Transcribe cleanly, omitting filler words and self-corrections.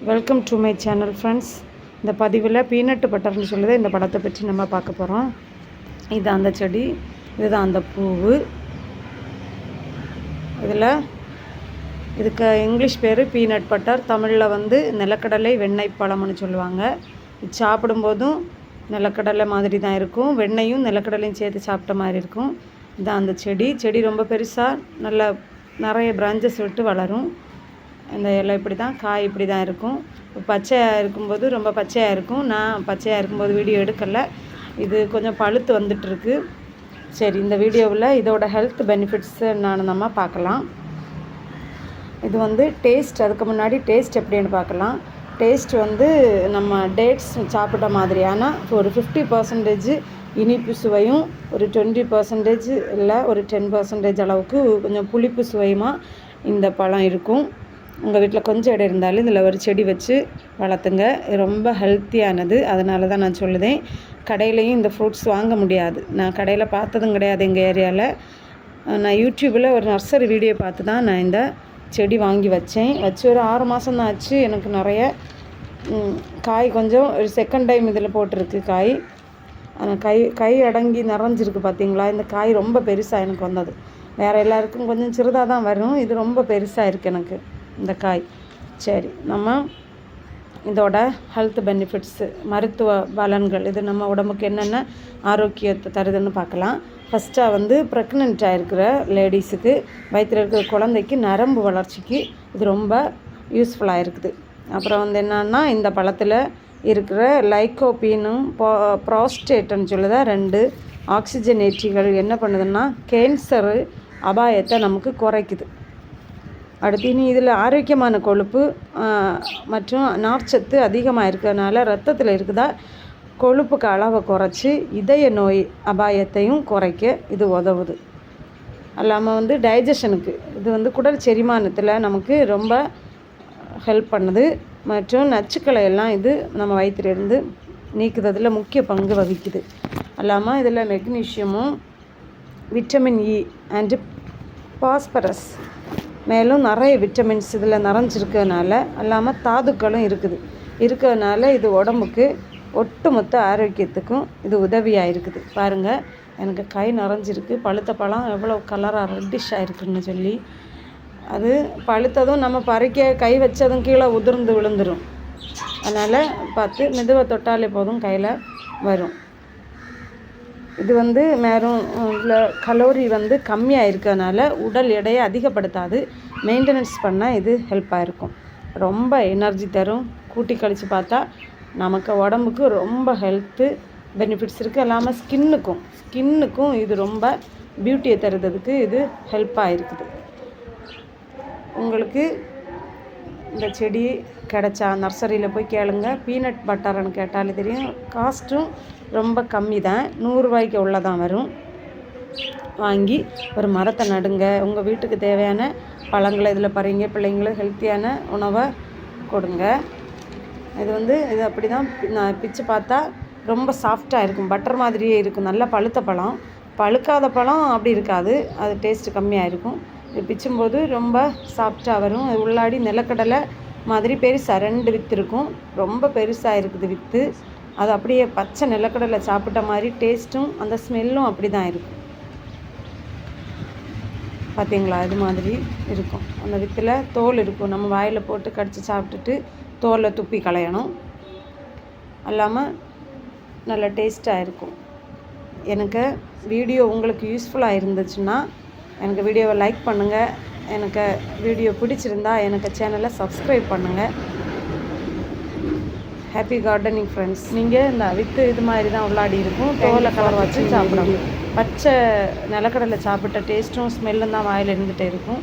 Welcome to my channel friends. இந்த பதிவில் peanut பட்டர்னு சொல்லுது இந்த படத்தை பற்றி நம்ம பார்க்க போகிறோம். இது அந்த செடி, இதுதான் அந்த பூவு. இதுக்கு இங்கிலீஷ் பேர் பீனட் பட்டர், தமிழில் நிலக்கடலை வெண்ணெய் பழம்னு சொல்லுவாங்க. இது சாப்பிடும்போதும் நிலக்கடலை மாதிரி தான் இருக்கும், வெண்ணெயும் நிலக்கடலையும் சேர்த்து சாப்பிட்ட மாதிரி இருக்கும். இதுதான் அந்த செடி ரொம்ப பெருசாக நிறைய பிரான்ச்சஸ் விட்டு வளரும். இந்த இலை இப்படி தான், காய் இப்படி தான் இருக்கும். பச்சையாக இருக்கும்போது ரொம்ப பச்சையாக இருக்கும். நான் பச்சையாக இருக்கும்போது வீடியோ எடுக்கலை, இது கொஞ்சம் பழுத்து வந்துட்டுருக்கு. சரி, இந்த வீடியோவில் இதோட ஹெல்த் பெனிஃபிட்ஸு என்னன்னு நம்ம பார்க்கலாம். இது டேஸ்ட், அதுக்கு முன்னாடி டேஸ்ட் எப்படின்னு பார்க்கலாம். டேஸ்ட் நம்ம டேட்ஸ் சாப்பிட்ட மாதிரியான ஒரு 50% இனிப்பு சுவையும், ஒரு 20% இல்லை ஒரு 10% அளவுக்கு கொஞ்சம் புளிப்பு சுவையுமா இந்த பழம் இருக்கும். உங்கள் வீட்டில் கொஞ்சம் இடம் இருந்தாலும் இதில் ஒரு செடி வச்சு வளர்த்துங்க. ரொம்ப ஹெல்த்தியானது, அதனால தான் நான் சொல்லுதேன். கடையிலையும் இந்த ஃப்ரூட்ஸ் வாங்க முடியாது, நான் கடையில் பார்த்ததும் கிடையாது எங்கள் ஏரியாவில். நான் யூடியூப்பில் ஒரு நர்சரி வீடியோ பார்த்து தான் நான் இந்த செடி வாங்கி வச்சேன். வச்சு ஒரு 6 மாதம் தான் ஆச்சு. எனக்கு நிறைய காய், கொஞ்சம் ஒரு செகண்ட் டைம் இதில் போட்டிருக்கு காய். கை அடங்கி நிறைஞ்சிருக்கு பார்த்தீங்களா. இந்த காய் ரொம்ப பெருசாக எனக்கு வந்தது. வேறு எல்லாருக்கும் கொஞ்சம் சிறுதாக தான் வரும், இது ரொம்ப பெருசாக இருக்குது எனக்கு இந்த காய். சரி, நம்ம இதோட ஹெல்த் பெனிஃபிட்ஸு, மருத்துவ பலன்கள், இது நம்ம உடம்புக்கு என்னென்ன ஆரோக்கியத்தை தருதுன்னு பார்க்கலாம். ஃபஸ்ட்டாக ப்ரெக்னென்ட்டாக இருக்கிற லேடிஸுக்கு, வயிற்றில் இருக்கிற குழந்தைக்கு நரம்பு வளர்ச்சிக்கு இது ரொம்ப யூஸ்ஃபுல்லாக இருக்குது. அப்புறம் என்னன்னா, இந்த பழத்தில் இருக்கிற லைக்கோபீனும் ப்ராஸ்டேட்டுன்னு சொல்லுதா 2 ஆக்சிஜனேற்றிகள் என்ன பண்ணுதுன்னா கேன்சரு அபாயத்தை நமக்கு குறைக்குது. அடுத்து இதில் ஆரோக்கியமான கொழுப்பு மற்றும் நார்ச்சத்து அதிகமாக இருக்கிறதுனால ரத்தத்தில் இருக்குதா கொழுப்புக்கு அளவை குறைச்சி இதய நோய் அபாயத்தையும் குறைக்க இது உதவுது. அல்லாமல் டைஜஷனுக்கு இது குடல் செரிமானத்தில் நமக்கு ரொம்ப ஹெல்ப் பண்ணுது. மற்றும் நச்சுக்களை எல்லாம் இது நம்ம வயிற்றிலிருந்து நீக்குறதுல முக்கிய பங்கு வகிக்குது. அல்லாமல் இதில் மெக்னீஷியமும் விட்டமின் இ அண்டு பாஸ்பரஸ், மேலும் நிறைய விட்டமின்ஸ் இதில் நிறைஞ்சிருக்கிறதுனால, அல்லாமல் தாதுக்களும் இருக்கிறதுனால இது உடம்புக்கு ஒட்டுமொத்த ஆரோக்கியத்துக்கும் இது உதவியாக இருக்குது. பாருங்கள், எனக்கு கை நிறைஞ்சிருக்கு. பழுத்த பழம் எவ்வளோ கலராக ரெட்டிஷாக இருக்குதுன்னு சொல்லி, அது பழுத்ததும் நம்ம பறிக்க கை வச்சதும் கீழே உதிர்ந்து விழுந்துடும். அதனால் பார்த்து மெதுவாக தொட்டாலே போதும் கையில் வரும். இது மேலும் இதில் கலோரி கம்மியாக இருக்கிறதுனால உடல் எடையை அதிகப்படுத்தாது, மெயின்டெனன்ஸ் பண்ண இது ஹெல்ப்பாக இருக்கும். ரொம்ப எனர்ஜி தரும். கூட்டி கழித்து பார்த்தா நமக்கு உடம்புக்கு ரொம்ப ஹெல்த்து பெனிஃபிட்ஸ் இருக்குது. இல்லாமல் ஸ்கின்னுக்கும் இது ரொம்ப பியூட்டியை தருறதுக்கு இது ஹெல்ப்பாக இருக்குது. உங்களுக்கு இந்த செடி கிடச்சா நர்சரியில் போய் கேளுங்க. பீனட் பட்டர்னு கேட்டாலே தெரியும். காஸ்ட்டும் ரொம்ப கம்மி தான், 100 ரூபாய்க்கு உள்ளதான் வரும். வாங்கி ஒரு மரத்தை நடுங்க. உங்கள் வீட்டுக்கு தேவையான பழங்களை இதில் பறிங்க. பிள்ளைங்களுக்கு ஹெல்த்தியான உணவை கொடுங்க. இது அப்படி தான் நான் பிச்சு பார்த்தா ரொம்ப சாஃப்டாக இருக்கும், பட்டர் மாதிரியே இருக்கும். நல்லா பழுத்த பழம். பழுக்காத பழம் அப்படி இருக்காது, அது டேஸ்ட்டு கம்மியாக இருக்கும். இது பிச்சும்போது ரொம்ப சாஃப்டாக வரும். அது உள்ளாடி நிலக்கடலை மாதிரி பெருசாக 2 வித்து இருக்கும். ரொம்ப பெருசாக இருக்குது வித்து. அது அப்படியே பச்சை நிலக்கடலை சாப்பிட்ட மாதிரி டேஸ்ட்டும் அந்த ஸ்மெல்லும் அப்படி தான் இருக்கும். பார்த்தீங்களா, இது மாதிரி இருக்கும். அந்த வித்தில் தோல் இருக்கும், நம்ம வாயில் போட்டு கடித்து சாப்பிட்டுட்டு தோலை துப்பி களையணும். அல்லாமல் நல்ல டேஸ்ட்டாக இருக்கும். எனக்கு வீடியோ உங்களுக்கு யூஸ்ஃபுல்லாக இருந்துச்சுன்னா எனக்கு வீடியோவை லைக் பண்ணுங்கள். எனக்கு வீடியோ பிடிச்சிருந்தா எனக்கு சேனலை சப்ஸ்கிரைப் பண்ணுங்கள். Happy gardening friends. நீங்கள் இந்த வித்து இது மாதிரி தான் உள்ளாடி இருக்கும், தோலை கலர் வச்சு சாப்பிடணும். பச்சை நிலக்கடலை சாப்பிட்ட டேஸ்ட்டும் ஸ்மெல்லும் தான் வாயில் இருந்துகிட்டே இருக்கும்.